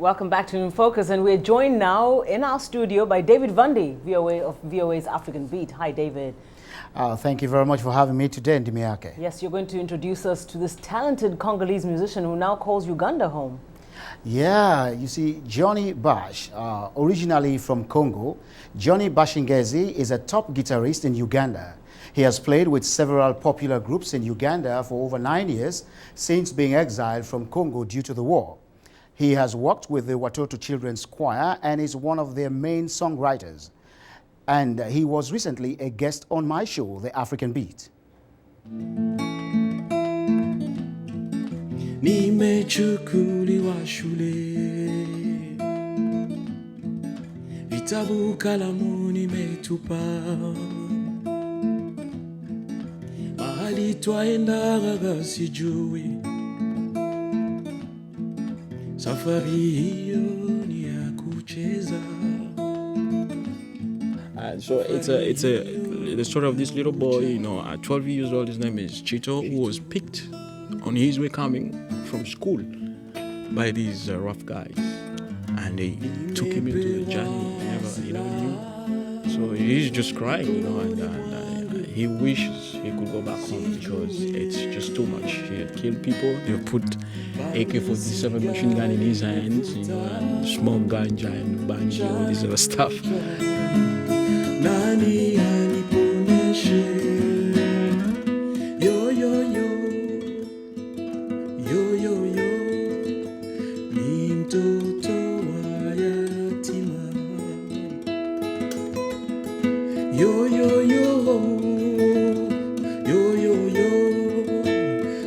Welcome back to In Focus, and we're joined now in our studio by David Vandy, VOA of VOA's African Beat. Hi, David. Thank you very much for having me today, Ndimiake. Yes, you're going to introduce us to this talented Congolese musician who now calls Uganda home. Yeah, you see, Johnny Bash, originally from Congo, Johnny Bashengezi is a top guitarist in Uganda. He has played with several popular groups in Uganda for over 9 years since being exiled from Congo due to the war. He has worked with the Watoto Children's Choir and is one of their main songwriters. And he was recently a guest on my show, The African Beat. Nimechukuliwa shule, vitabu kalamu nimetupa, mahali twaenda gaga sijui, safari hiyo ni ya kucheza. So it's the story of this little boy, you know, at 12 years old. His name is Chito, who was picked on his way coming from school by these rough guys, and they took him into the journey he never knew. So he's just crying, you know, and he wishes he could go back home because it's just too much. He had killed people. They put AK-47 machine gun in his hands, you know, and smoke ganja and banjo, all this other stuff. Nani aniponeshe, yo yo yo, yo yo yo, ni mtoto wa yatima, yo yo yo, yo yo yo,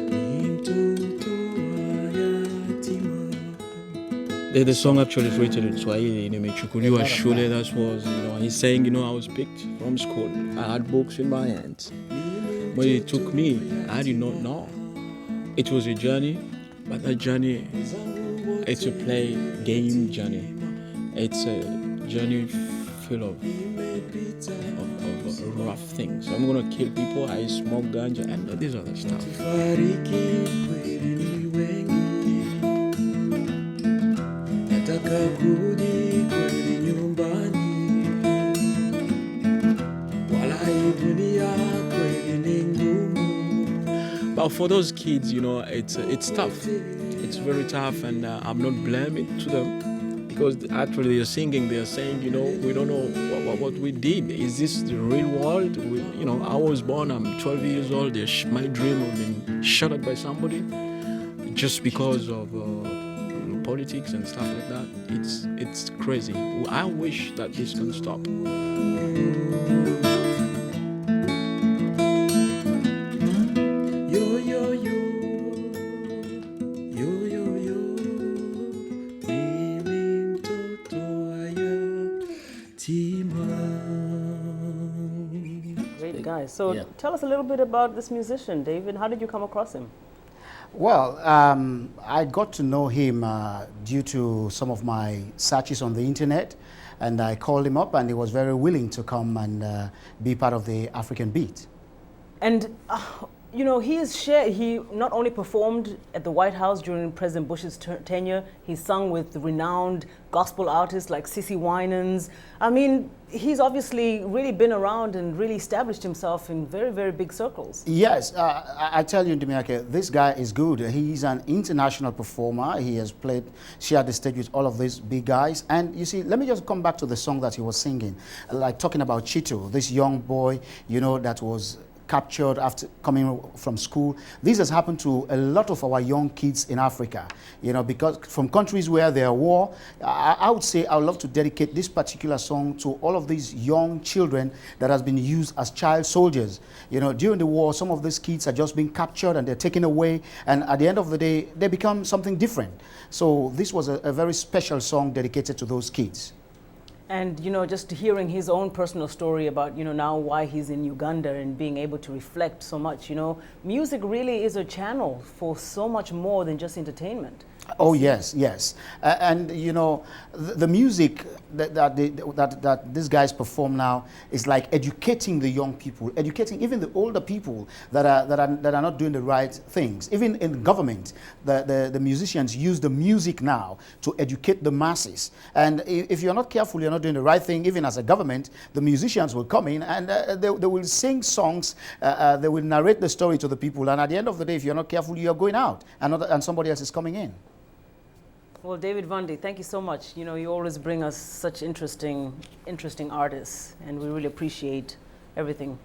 ni mtoto wa yatima. The song actually is written in Swahili. Nimechukuliwa shule. That was, you know, he's saying, you know, I was picked from school. I had books in my hands. When it took me, I did not know. It was a journey, but that journey, it's a play game journey. It's a journey full of rough things. I'm gonna kill people. I smoke ganja and this other stuff. But for those kids, you know, it's tough. It's very tough, and I'm not blaming to them because actually they're singing. They're saying, you know, we don't know what we did. Is this the real world? You know, I was born. I'm 12 years old. My dream of being shot at by somebody just because of politics and stuff like that. It's crazy. I wish that this can stop. Great guy. So tell us a little bit about this musician, David. How did you come across him? Well, I got to know him due to some of my searches on the internet, and I called him up and he was very willing to come and be part of the African Beat. And you know, he not only performed at the White House during President Bush's tenure, he sung with renowned gospel artists like Cissy Winans. I mean, he's obviously really been around and really established himself in very, very big circles. Yes, I tell you, Ndimiake, this guy is good. He's an international performer. He has shared the stage with all of these big guys. And you see, let me just come back to the song that he was singing, like talking about Chito, this young boy, you know, that was captured after coming from school. This has happened to a lot of our young kids in Africa, you know, because from countries where there are war. I would say I would love to dedicate this particular song to all of these young children that has been used as child soldiers. You know, during the war, some of these kids are just being captured and they're taken away, and at the end of the day, they become something different. So this was a very special song dedicated to those kids. And, you know, just hearing his own personal story about, you know, now why he's in Uganda and being able to reflect so much, you know, music really is a channel for so much more than just entertainment. Oh yes, yes, and you know, the music that these guys perform now is like educating the young people, educating even the older people that are not doing the right things. Even in government, the musicians use the music now to educate the masses. And if you're not careful, you're not doing the right thing. Even as a government, the musicians will come in and they will sing songs. They will narrate the story to the people. And at the end of the day, if you're not careful, you're going out, and somebody else is coming in. Well, David Vandy, thank you so much. You know, you always bring us such interesting artists, and we really appreciate everything.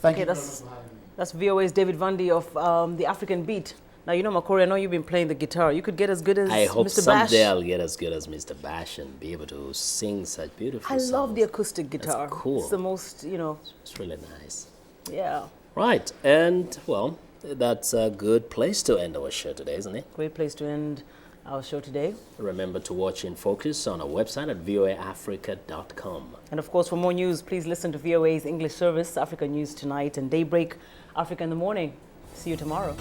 Thank you. That's VOA's David Vandy of the African Beat. Now, you know, Makori, I know you've been playing the guitar. You could get as good as I hope Mr. Bash. someday I'll get as good as Mr. Bash and be able to sing such beautiful I songs. love the acoustic guitar. That's cool. It's the most, you know. It's really nice. Yeah. Right, and well, that's a good place to end our show today, isn't it? Great place to end our show today. Remember to watch In Focus on our website at voaafrica.com. And of course, for more news, please listen to VOA's English service, Africa News Tonight, and Daybreak, Africa in the Morning. See you tomorrow.